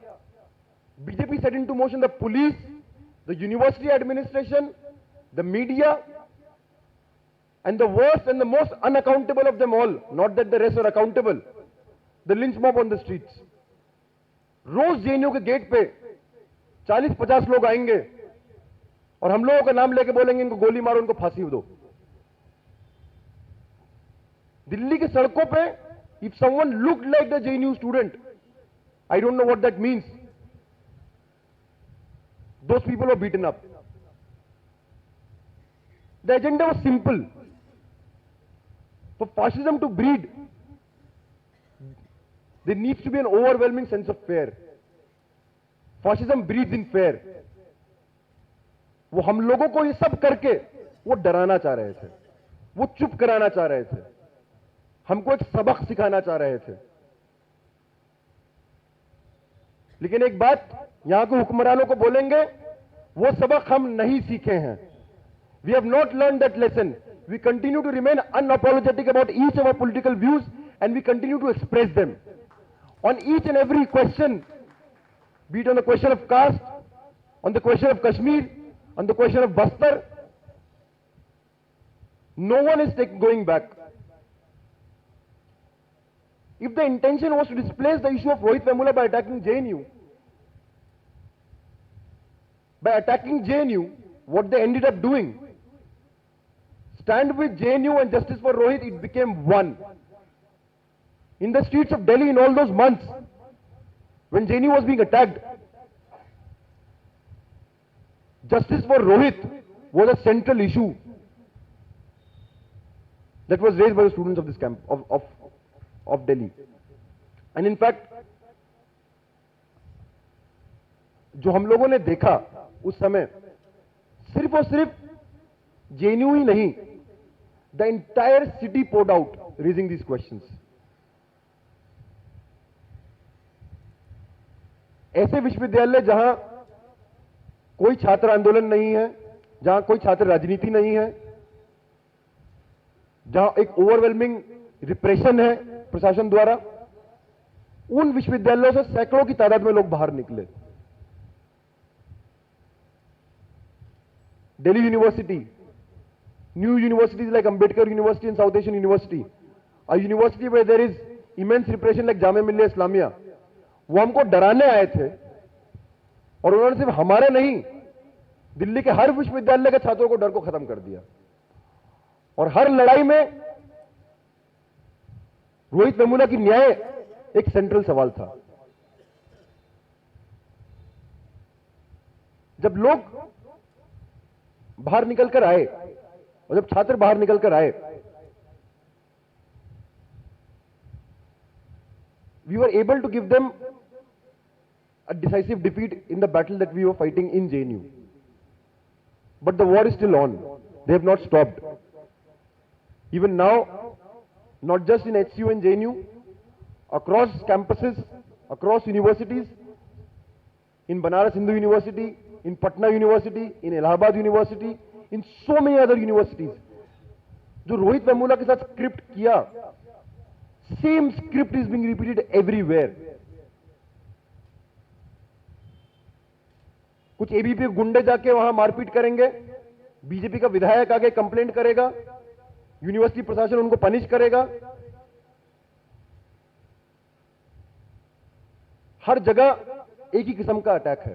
Speaker 1: BJP set into motion the police, the university administration, the media, and the worst and the most unaccountable of them all, not that the rest are accountable, the lynch mob on the streets. रोज JNU के gate पे 40-50 लोग आएंगे और हम लोगों का नाम लेके बोलेंगे इनको गोली मारो, इनको फांसी दो. दिल्ली की सड़कों पे if someone looked like the JNU student, I don't know what that means. Those people were beaten up. The agenda was simple. For fascism to breed, there needs to be an overwhelming sense of fear. Fascism breeds in fear. वो हम लोगों को ये सब करके वो डराना चाह रहे थे, वो चुप कराना चाह रहे थे, हमको एक सबक सिखाना चाह रहे थे. लेकिन एक बात यहां के हुक्मरानों को बोलेंगे, वो सबक हम नहीं सीखे हैं. We have not learned that lesson. We continue to remain unapologetic about each of our political views and we continue to express them. On each and every question, be it on the question of caste, on the question of Kashmir, on the question of Bastar, no one is going back. If the intention was to displace the issue of Rohit Vemula by attacking JNU, what they ended up doing, stand with JNU and justice for Rohit, it became one. In the streets of Delhi in all those months, when JNU was being attacked, justice for Rohit was a central issue that was raised by the students of this camp of Delhi. And in fact, जो हम लोगों ने देखा उस समय, सिर्फ और सिर्फ जेएनयू ही नहीं, the entire city poured out raising these questions. ऐसे विश्वविद्यालय जहां कोई छात्र आंदोलन नहीं है, जहां कोई छात्र राजनीति नहीं है, जहां एक ओवरवेलमिंग रिप्रेशन है प्रशासन द्वारा, उन विश्वविद्यालयों से सैकड़ों की तादाद में लोग बाहर निकले. Delhi University, new universities like Ambedkar University and South Asian University, a university where there is immense repression like Jamia Millia Islamia, वो हमको डराने आए थे और उन्होंने सिर्फ हमारे नहीं, दिल्ली के हर विश्वविद्यालय के छात्रों को डर को खत्म कर दिया. और हर लड़ाई में रोहित वेमुला की न्याय एक सेंट्रल सवाल था. जब लोग बाहर निकलकर आए और जब छात्र बाहर निकलकर आए, we were able to give them a decisive defeat in the battle that we were fighting in JNU. But the war is still on. They have not stopped. Even now, not just in HCU and JNU, across campuses, across universities, in Banaras Hindu University, in Patna University, in Allahabad University, in so many other universities, जो रोहित वेमुला के साथ script किया, same script is being repeated everywhere. कुछ ABP गुंडे जाके वहां मारपीट करेंगे, बीजेपी का विधायक आगे कंप्लेंट करेगा, यूनिवर्सिटी प्रशासन उनको पनिश करेगा. हर जगह एक ही किस्म का अटैक है.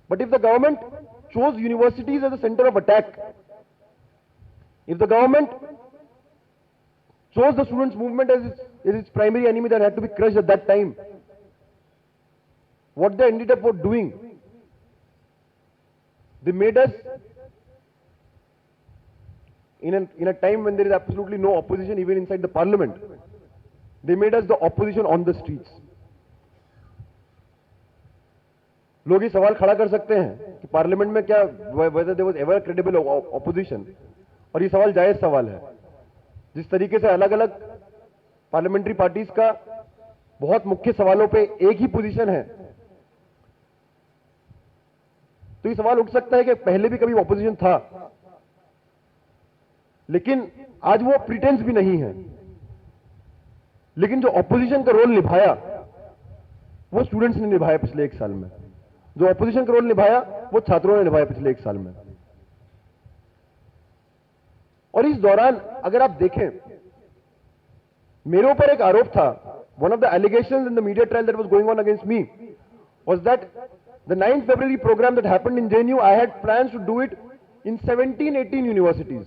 Speaker 1: But if the government chose universities as the centre of attack, if the government chose the students movement as its primary enemy that had to be crushed at that time, what they ended up doing, they made us, in a time when there is absolutely no opposition even inside the parliament, they made us the opposition on the streets. लोग ये सवाल खड़ा कर सकते हैं कि parliament में क्या whether there was ever credible opposition, और ये सवाल जायज सवाल है. जिस तरीके से अलग अलग पार्लियामेंट्री पार्टीज का बहुत मुख्य सवालों पे एक ही पोजीशन है, तो ये सवाल उठ सकता है कि पहले भी कभी ऑपोजिशन था, लेकिन आज वो प्रिटेंस भी नहीं है. लेकिन जो ऑपोजिशन का रोल निभाया वो स्टूडेंट्स ने निभाया पिछले एक साल में. जो ऑपोजिशन का रोल निभाया वो छात्रों ने निभाया पिछले एक साल में. और इस दौरान अगर आप देखें, मेरे ऊपर एक आरोप था, one of the allegations in the media trial that was going on against me was that the 9th February program that happened in JNU, I had plans to do it in 17-18 universities.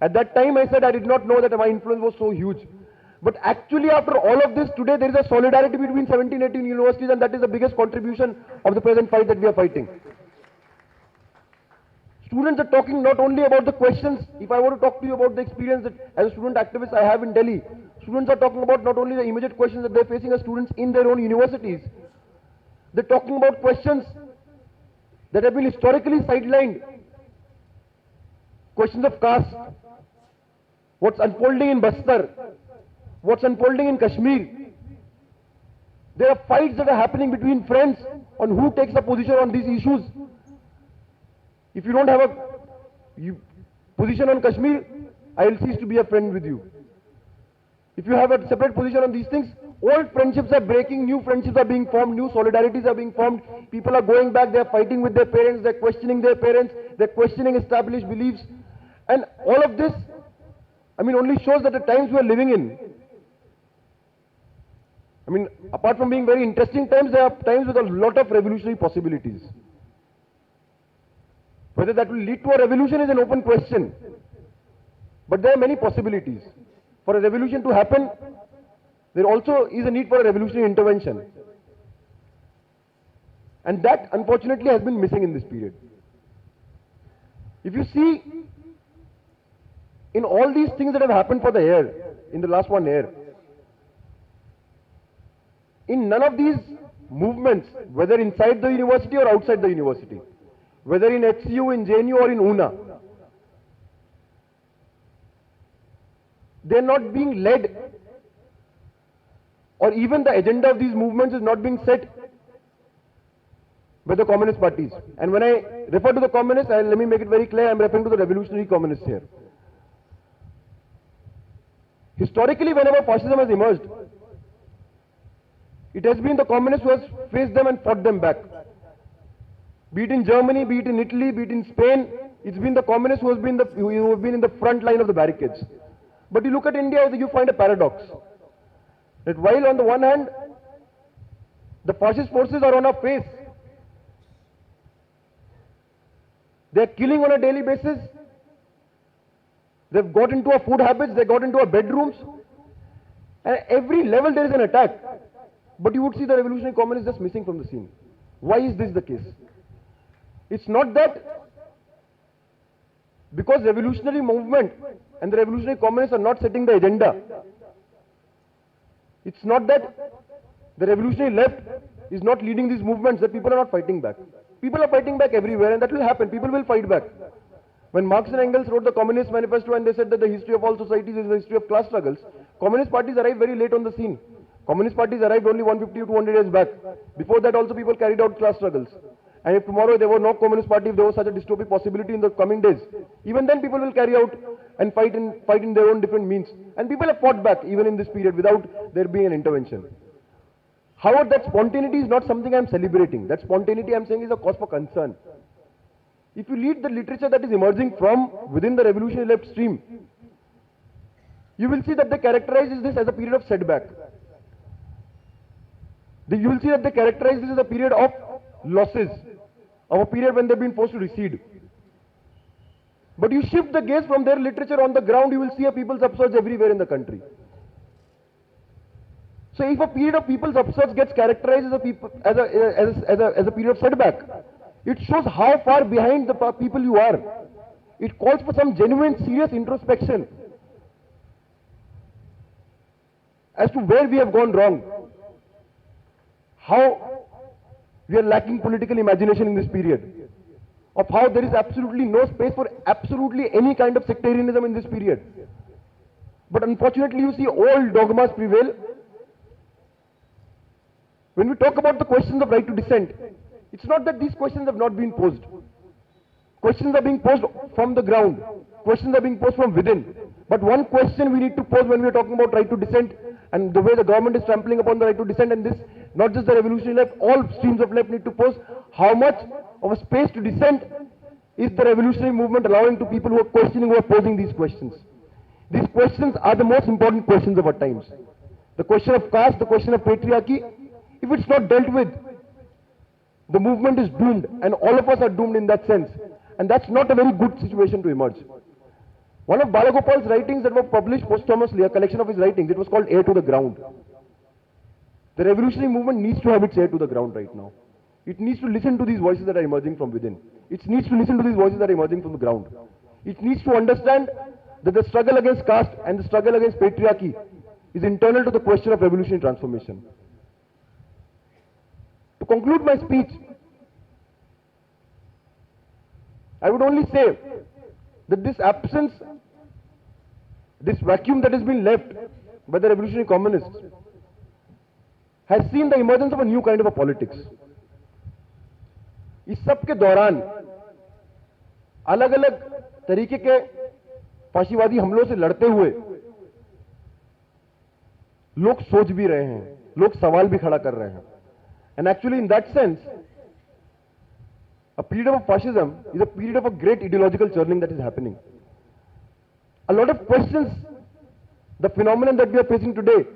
Speaker 1: At that time I said I did not know that my influence was so huge. But actually after all of this, today there is a solidarity between 17-18 universities, and that is the biggest contribution of the present fight that we are fighting. Students are talking not only about the questions. If I were to talk to you about the experience that as a student activist I have in Delhi, students are talking about not only the immediate questions that they're facing as students in their own universities. They're talking about questions that have been historically sidelined. Questions of caste, what's unfolding in Bastar, what's unfolding in Kashmir. There are fights that are happening between friends on who takes a position on these issues. If you don't have a position on Kashmir, I will cease to be a friend with you. If you have a separate position on these things, old friendships are breaking, new friendships are being formed, new solidarities are being formed. People are going back, they are fighting with their parents, they are questioning their parents, they are questioning established beliefs. And all of this, only shows that the times we are living in, apart from being very interesting times, there are times with a lot of revolutionary possibilities. Whether that will lead to a revolution is an open question. But there are many possibilities. For a revolution to happen, there also is a need for a revolutionary intervention. And that, unfortunately, has been missing in this period. If you see, in all these things that have happened for the year, in the last 1 year, in none of these movements, whether inside the university or outside the university, whether in HCU, in JNU or in UNA. They're not being led, or even the agenda of these movements is not being set by the communist parties. And when I refer to the communists, let me make it very clear, I'm referring to the revolutionary communists here. Historically, whenever fascism has emerged, it has been the communists who has faced them and fought them back. Be it in Germany, be it in Italy, be it in Spain, it's been the communists who have been in the front line of the barricades. But you look at India, you find a paradox. That while on the one hand, the fascist forces are on our face, they are killing on a daily basis, they've got into our food habits, they got into our bedrooms, and at every level there is an attack. But you would see the revolutionary communists just missing from the scene. Why is this the case? It's not that because revolutionary movement and the revolutionary communists are not setting the agenda. It's not that the revolutionary left is not leading these movements, that people are not fighting back. People are fighting back everywhere, and that will happen. People will fight back. When Marx and Engels wrote the Communist Manifesto and they said that the history of all societies is the history of class struggles, communist parties arrived very late on the scene. Communist parties arrived only 150 to 200 years back. Before that also people carried out class struggles. And if tomorrow there were no communist party, if there was such a dystopic possibility in the coming days, even then people will carry out and fight in their own different means. And people have fought back even in this period without there being an intervention. However, that spontaneity is not something I am celebrating. That spontaneity I am saying is a cause for concern. If you read the literature that is emerging from within the revolutionary left stream, you will see that they characterize this as a period of setback. You will see that they characterize this as a period of losses, of a period when they've been forced to recede. But you shift the gaze from their literature on the ground, you will see a people's upsurge everywhere in the country. So if a period of people's upsurge gets characterized as a period of setback, it shows how far behind the people you are. It calls for some genuine, serious introspection as to where we have gone wrong, how we are lacking political imagination in this period, of how there is absolutely no space for absolutely any kind of sectarianism in this period. But unfortunately, you see old dogmas prevail. When we talk about the questions of right to dissent, it's not that these questions have not been posed. Questions are being posed from the ground. Questions are being posed from within. But one question we need to pose when we are talking about right to dissent and the way the government is trampling upon the right to dissent, and this, not just the revolutionary left, all streams of left need to pose how much of a space to dissent is the revolutionary movement allowing to people who are questioning, who are posing these questions. These questions are the most important questions of our times. The question of caste, the question of patriarchy, if it's not dealt with, the movement is doomed, and all of us are doomed in that sense. And that's not a very good situation to emerge. One of Balagopal's writings that were published posthumously, a collection of his writings, it was called Air to the Ground. The revolutionary movement needs to have its ear to the ground right now. It needs to listen to these voices that are emerging from within. It needs to listen to these voices that are emerging from the ground. It needs to understand that the struggle against caste and the struggle against patriarchy is internal to the question of revolutionary transformation. To conclude my speech, I would only say that this absence, this vacuum that has been left by the revolutionary communists has seen the emergence of a new kind of a politics. इस सब के दौरान अलग अलग तरीके के फाशीवादी हमलों से लड़ते हुए लोग सोच भी रहे हैं, लोग सवाल भी खड़ा कर रहे हैं. And actually in that sense, a period of fascism is a period of a great ideological churning that is happening. A lot of questions, the phenomenon that we are facing today,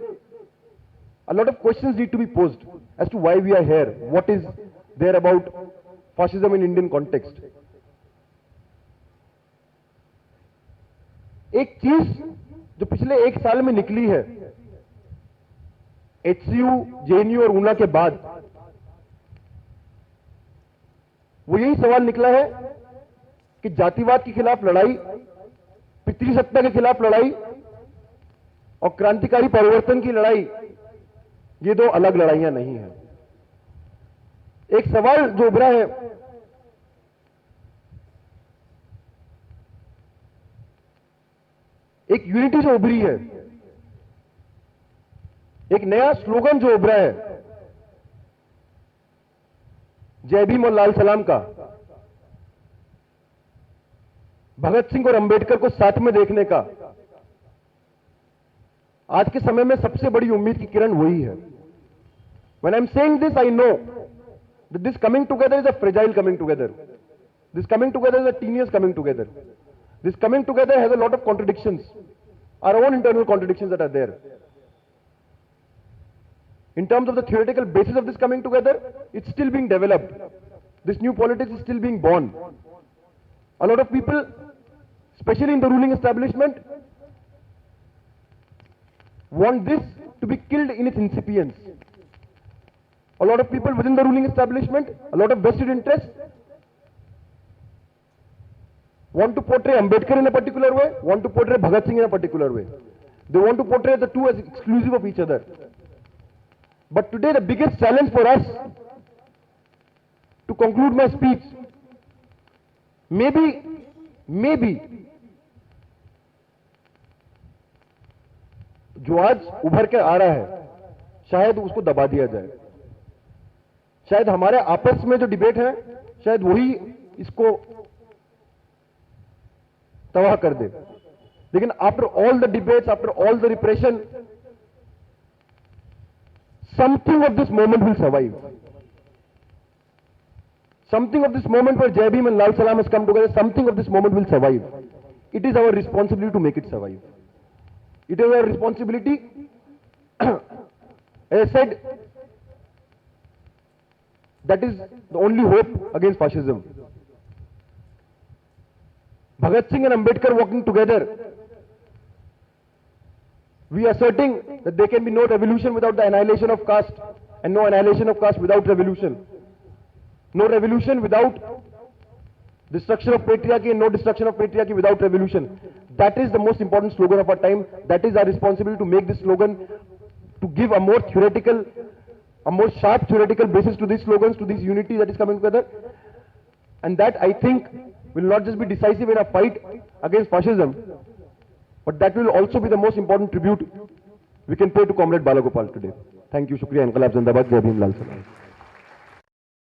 Speaker 1: a lot of questions need to be posed as to why we are here, what is there about fascism in Indian context. एक चीज जो पिछले एक साल में निकली है HCU, JNU और ऊना के बाद, वो यही सवाल निकला है कि जातिवाद के खिलाफ लड़ाई, पितृसत्ता के खिलाफ लड़ाई और क्रांतिकारी परिवर्तन की लड़ाई, ये दो अलग लड़ाइयां नहीं हैं. एक सवाल जो उभरा है, एक यूनिटी जो उभरी है, एक नया स्लोगन जो उभरा है जय भीम और लाल सलाम का, भगत सिंह और अंबेडकर को साथ में देखने का, आज के समय में सबसे बड़ी उम्मीद की किरण वही है। When I'm saying this, I know that this coming together is a fragile coming together. This coming together is a tenuous coming together. This coming together has a lot of contradictions, our own internal contradictions that are there. In terms of the theoretical basis of this coming together, it's still being developed. This new politics is still being born. A lot of people, especially in the ruling establishment, want this to be killed in its incipience. A lot of people within the ruling establishment, a lot of vested interests, want to portray Ambedkar in a particular way, want to portray Bhagat Singh in a particular way. They want to portray the two as exclusive of each other. But today the biggest challenge for us, to conclude my speech, maybe जो आज उभर के आ रहा है, शायद उसको दबा दिया जाए। शायद हमारे आपस में जो डिबेट है, शायद वही इसको तबाह कर दे। लेकिन after all the debates, after all the repression, something of this moment will survive. Something of this moment where Jai Bhim and Lal Salam has come together, something of this moment will survive. It is our responsibility to make it survive. It is our responsibility, as I said, that is the only hope against fascism. Bhagat Singh and Ambedkar walking together, we are asserting that there can be no revolution without the annihilation of caste, and no annihilation of caste without revolution. No revolution without destruction of patriarchy, and no destruction of patriarchy without revolution. That is the most important slogan of our time. That is our responsibility, to make this slogan, to give a more theoretical, a more sharp theoretical basis to these slogans, to this unity that is coming together. And that, I think, will not just be decisive in a fight against fascism, but that will also be the most important tribute we can pay to Comrade Balagopal today. Thank you. Shukriya. Inqilab Zindabad. Jai Bhim, Lal Salam.